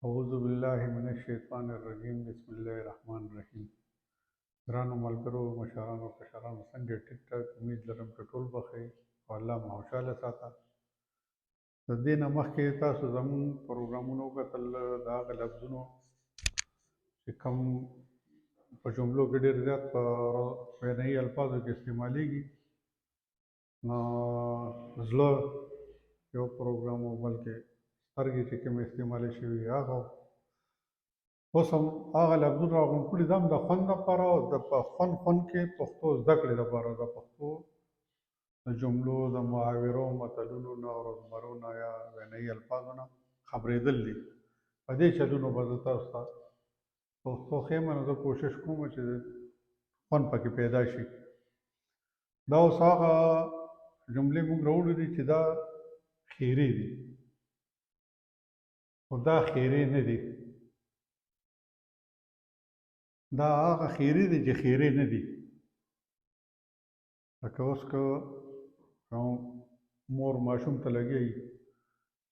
اعوذ بالله من الشیطان الرجیم بسم الله الرحمن الرحیم. ګرانو ملګرو، مشرانو، کشرانو، څنګه ټیک ټاک؟ امید لرم چې ټول به ښه او الله مو خوشحاله ساته. د دې نه مخکې تاسو زموږ پروګرامونه وکتل، د هغه لفظونو چې کوم په جملو کې ډېر زیات په وینایي الفاظو کې استعمالیږي، نو زړه یو پروګرام و، بلکې سترګې چې کومې استعمالي شوي هغه. اوس هم هغه لفظونه راغونډ کړي، دا هم د خوند لپاره او د په خوند کې پښتو زده کړې لپاره، د پښتو د جملو د محاورو متلونو نه او روزمرو نه یا وینایي الفاظو نه خبرېدل دي. په دې چلونو به زه تاسو ته پښتو ښیم، نو زه کوشش کوم چې خوند پکې پیدا شي. دا اوس هغه جملې موږ راوړي دي چې دا خیرې دي، خو دا خیرې نه دي. دا هغه خیرې دي چې خیرې نه دي. لکه اوس که مور ماشوم ته لګېږي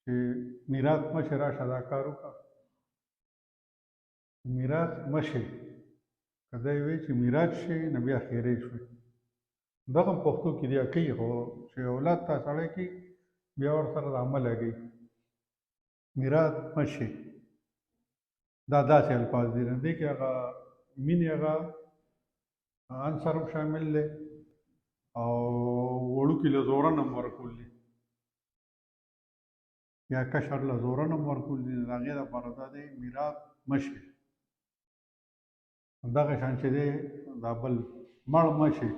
چې میراث مشې راشه دا کار وکړه، میراث مشې که دی وایي چې میراث شي نو بیا خیرې شوي. دغه هم پښتو کې بیا کوي، خو چې اولاد ته سړی کوي بیا ورسره د عمل لګوي. میراث مشې دا داسې الفاظ دي، نه دې کې هغه مینې هغه عنصر هم شامل دی او وړوکي له زورن هم ورکول دي یا کشر له زورن هم ورکول دي. د هغې دپاره دا دی میراث مشې. دغه شان چې دی دا بل مړ مشې،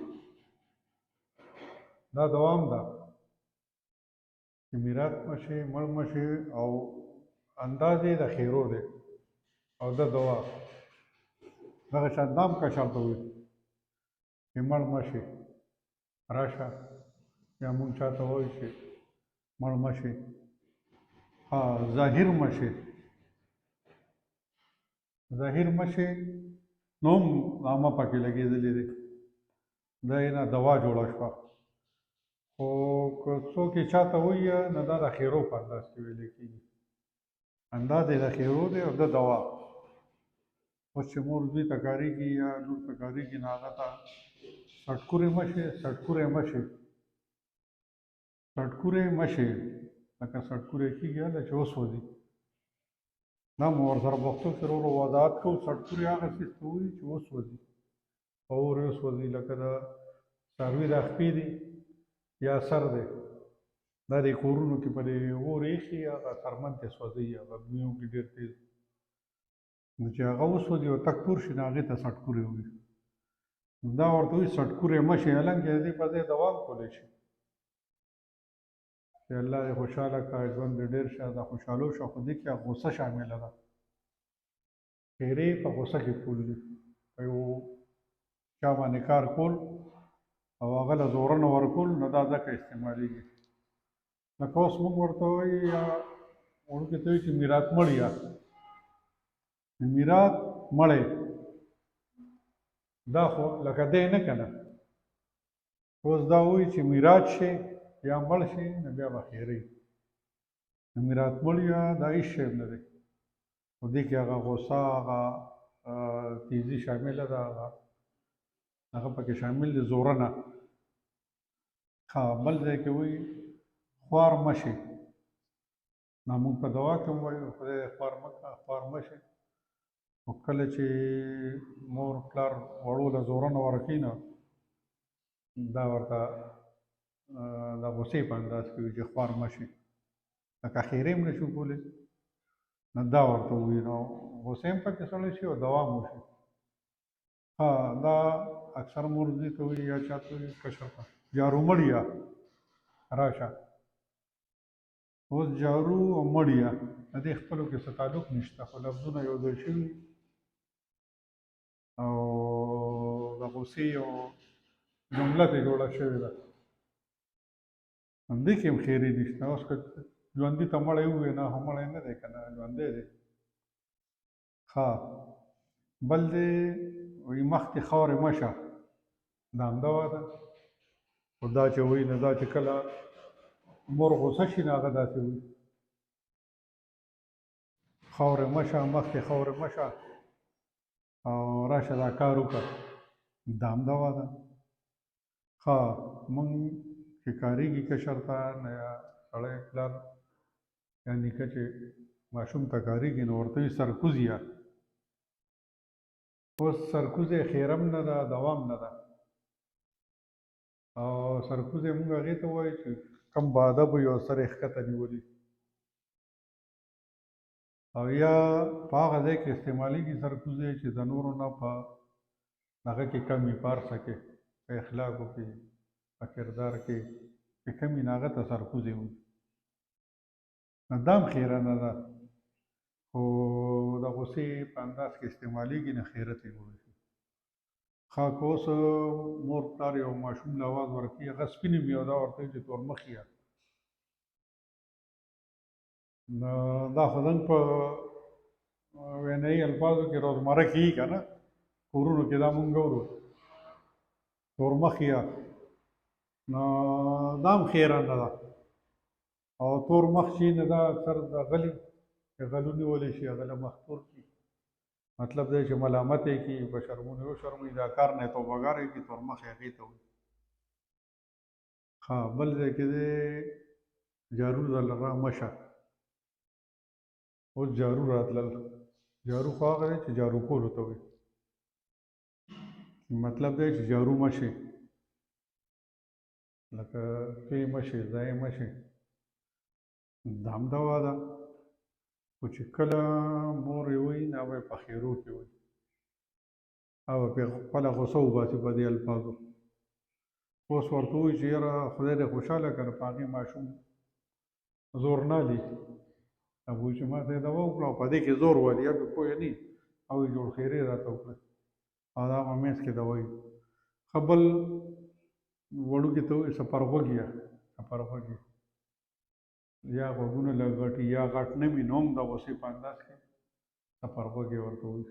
دا دوام ده چې میراث مشې، مړ مشې او انداز یې د خیرو دی او د دوا. دغه شان دا هم کشر ته وایي چې مړ مشې راشه، یا مونږ چاته وایو چې مړ مشې. ظاهر مشې، ظاهر مشې نو هم عامه پکې لګېدلې دی، دا یې نه دوا جوړه شوه. خو که څوک یې چاته وایي نو دا د خیرو په انداز کې ویلې کېږي، انداز یې د خیرو دی او د دوا. اوس چې مور زوی ته کارېږي یا لور ته کارېږي نو هغه ته سټکورې مشې، سټکورې مشې، سټکورې مشې، لکه سټکورې کېږي هله چې وسوځي. دا مو ورسره پښتو کې ورو وضاحت کوو. سټکورې هغه څیز ته وایي چې وسوځي، په اور یې وسوځي، لکه د څاروي دا خپې دي یا سر دی، دا د کورونو کې په دې اور ایښي، هغه څرمن ته سوځوي، هغه بویو کې ډېر تېز، نو چې هغه وسوځي او تک تور شي نو هغې ته سټکورې وایي. دا ورته وایي سټکورې مشې. حالانکې د دې په ځای دوام کولی شي چې الله دې خوشحاله کړه، ژوند دې ډېر شه، دا خوشحالو شه، خو دې کې غصه شامله ده. خیرې په غصه کې کول دي، په یو چا باندې کار کول او هغه له زوره نه ورکول، نو دا ځکه استعمالېږي. لکه اوس موږ ورته وایي یا وړوکي ته وایي چې میراث مړیه، میراث مړی، دا خو لکه دی نه که نه. اوس دا وایي چې میراث شي یا مړ شي نو بیا به خیرې. نو میراث مړیه دا هېڅ شی نه دی، خو دې کې هغه غصه، هغه تیزي شامله ده، هغه پکې شامل دي، زوره نه. بل ځای کې وایي خوار مشې، نو موږ په دوا کې هم وایو خدای دې خوار مه کړه، خوار مشې. خو کله چې مور پلار وړو له زوره نه ورکوي نو دا ورته د غصې په انداز کې وي چې خوار مشې، لکه خیرې هم نه شو کولی نو دا ورته ووایي، نو غصې هم پکې سړی شي او دوام وشي. دا اکثر مور زوی ته وایي یا چا ته وایي کشر ته جارو مړیه راشه. اوس جارو او مړیه د دې خپلو کې څه تعلق نشته، خو لفظونه یو ځای شوي او د غصې یو جمله ترې جوړه شوې ده، همدې کې هم خیرې نشته. اوس که ژوندي ته مړی ووایې نه، خو مړی نه دی که نه، ژوندی دی. بل دی وایي مخکې خاورې مه شه، دا هم دوا ده. خو دا چې وایي نو دا چې کله مور غوسه شي نو هغه داسې وایي. خاورې مه شه، مخکې خاورې مه شه او راشه دا کار وکړه. دا همدغه ده. ښه مونږ چې کارېږي کشر ته نه یا سړی پلار یا نیکه چې ماشوم ته کارېږي نو ورته وي سرکوز یا. اوس سرکوز یې خیرم نه ده، دوام نه ده. او سرکوز یې مونږ هغې ته وایو چې کم باادب وي او سر یې ښکته نیولي او یا په هغه ځای کې استعمالېږي سرکوز یې چې د نورو نه په هغه کې کم وي، په هر څه کې، په اخلاقو کې، په کردار کې چې کم وي نو هغه ته سرکوز یې وایي. نو دا هم خیره نه ده، خو د غوسې په انداز کې استعمالېږي نو خیرت یې وایي. ښه که اوس مور پلار یو ماشوم له اواز ورکوي هغه سپین وي او دا ورته وایي چې تورمخ یه، نو دا خو زموږ په وینایي الفاظو کې روزمره کېږي که نه، کورونو کې دا مونږ اورو تورمخ یه، نو دا هم خیره نه ده. او تور مخ چې نه دا اکثر د غلي چې غلو نیولی شي هغه له مخ تور کړي، مطلب دی چې ملامت یې کړي، په شرمونې وشرموي، دا کار نه یې توبهګار یې کړي، تور مخ یې هغې ته وایي. ښه بل ځای کې دی جارو دله را مه شه. اوس جارو راتلل، جارو خو هغه دی چې جارو کولو ته وایي، مطلب دی چې جارو مه شي، لکه پې مه شي، ځای مه شي. دا همدغه ده، خو چې کله مور یې وایي نو به یې په خیرو کې وایي او به پرې خپله غوسه وباسي په دې الفاظو. اوس ورته ووایي چې یاره خدای دې خوشحاله کړه په هغې ماشوم زور نه لي، هغه وایي چې ما ته یې دوا وکړه او په دې کې زور والي یا پرې پوه نه او یې جوړ خیرې راته وکړه او دا په منځ کې دوا وایي. ښه بل وړوکي ته وایي سپرغوږیه، سپرغوږي یا غوږونه له غټي یا غټ نه وي نو هم د غوسې په انداز کې سپرغوږی ورته وایي،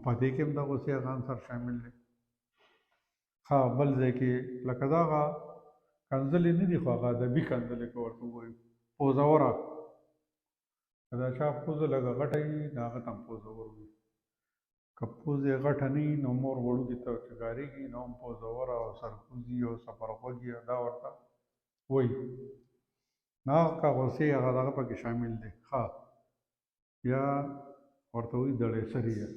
په دې کې هم د غوسې هغه عنصر شامل دی. ښه بل ځای کې لکه دغه کنځلې نه دي خو هغه ادبي کنځلې که ورته ووایو، پوزوره، که د چا پوزه لږه غټه وي نو هغه ته هم پوزور وایي. که پوزه یې غټه نه وي نو مور وړوکي ته چې کارېږي نو هم پوزوره او سرکوزي او سپرغوږي دا ورته وایي. نه که غوسې هغه دغه پکې شامل دی. ښه یا ورته وایي دړی سري یې،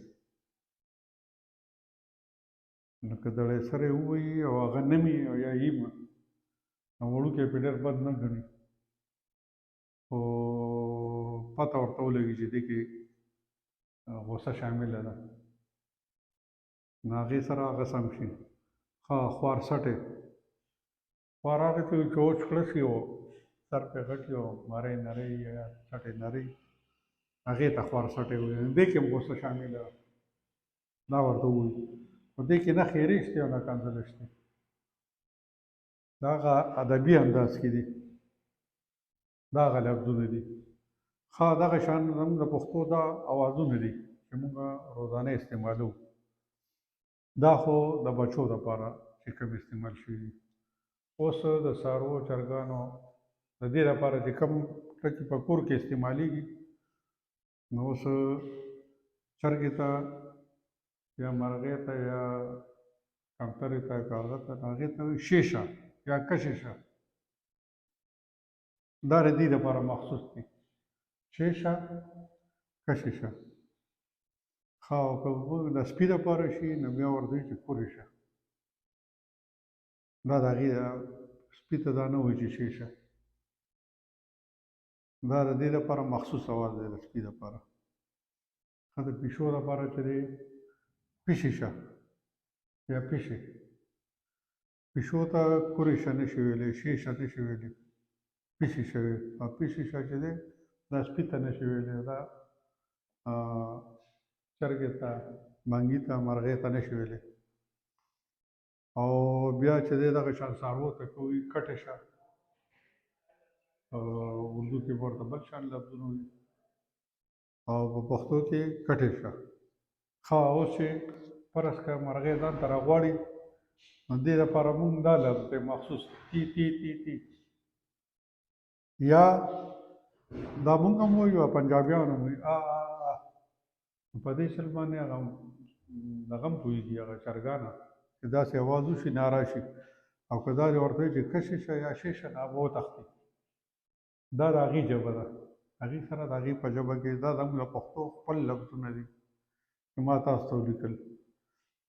نو که دړی سری ووایي او هغه نه وي او یا یم نو وړوکی پرې ډېر بد نه ګڼي، خو پته ورته ولګي چې دې کې غوسه شامله ده نو هغې سره هغه سم شي. ښه خوارسټی، خوار هغې ته وایي چې وچ کړه شي او سر پرې غټ وي او مری نری یا سټی نری، هغې ته خوارسټی وایي. دې کې هم غوسه شامله ده، دا ورته ووایي. خو دې کې نه خیرې شته او نه کنځلې شته، دا هغه ادبي انداز کې دي، دا هغه لفظونه دي. ښه دغه شان زموږ د پښتو دا اوازونه دي چې موږ روزانه استعمالوو، دا خو د بچو دپاره چې کوم استعمال شوي دي. اوس د څاروو چرګانو د دې لپاره چې کوم ټکي په کور کې استعمالېږي نو اوس چرګې ته یا مرغۍ ته یا کمترې ته که هغه ته هغې ته وایي شیشه یا کششه، دا د دې دپاره مخصوص دي، شیشه کششه. ښه او که د سپي دپاره شي نو بیا ورته وایي چې کورشه، دا د هغې سپي ته دا نه وایي چې شیشه، دا د دې دپاره مخصوص اواز دی د سپي دپاره. ښه د پیشو دپاره چې دی پیششه یا پیشې، پیشو ته کورشه نه شي ویلی، شیشه نه شي ویلی، پیششه وي. او پیششه چې دی دا سپي ته نه شي ویلی، دا چرګې ته، منګي ته، مرغۍ ته نه شي ویلی. او بیا چې دی دغه شان څاروو ته که وایي کټې شه، اردو کې به ورته بل شان لفظونه وایي او په پښتو کې کټې شه. ښه اوس چې فرض کړه مرغۍ ځان ته راغواړي نو دې دپاره مونږ دا لفظ دی مخصوص، تی تی تی تی، یا دا مونږ هم وایو او پنجابیان هم وایي په دې شل باندې هغه دغه هم پوهېږي هغه چرګانه چې داسې اواز وشي ناره شي او که دا دې ورته وایي چې کشې شه یا شې شه نو هغه به وتښتي. دا د هغې ژبه ده، هغې سره د هغې په ژبه کې دا زموږ د پښتو خپل لفظونه دي چې ما تاسو ته ولیکل.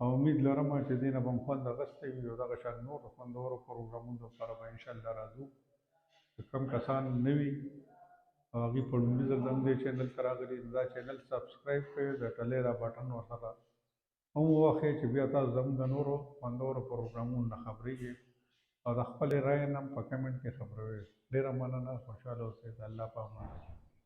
او امید لرم چې دې نه به مو خوند اخیستی وي او دغه شان نورو خوندورو پروګرامونو لپاره به انشاءالله راځو. چې کوم کسان نه وي او هغوی په لومړي ځل زموږ دې چینل ته راغلي دا چینل سبسکرایب کړئ، د ټلۍ دا بټن ورسره هم ووهئ چې بیا تاسو زموږ د نورو خوندورو پروګرامونو نه خبرېږئ او د خپلې رایې نه هم په کمنټ کې خبروئ. ډېره مننه، خوشحاله اوسئ. د الله په امان.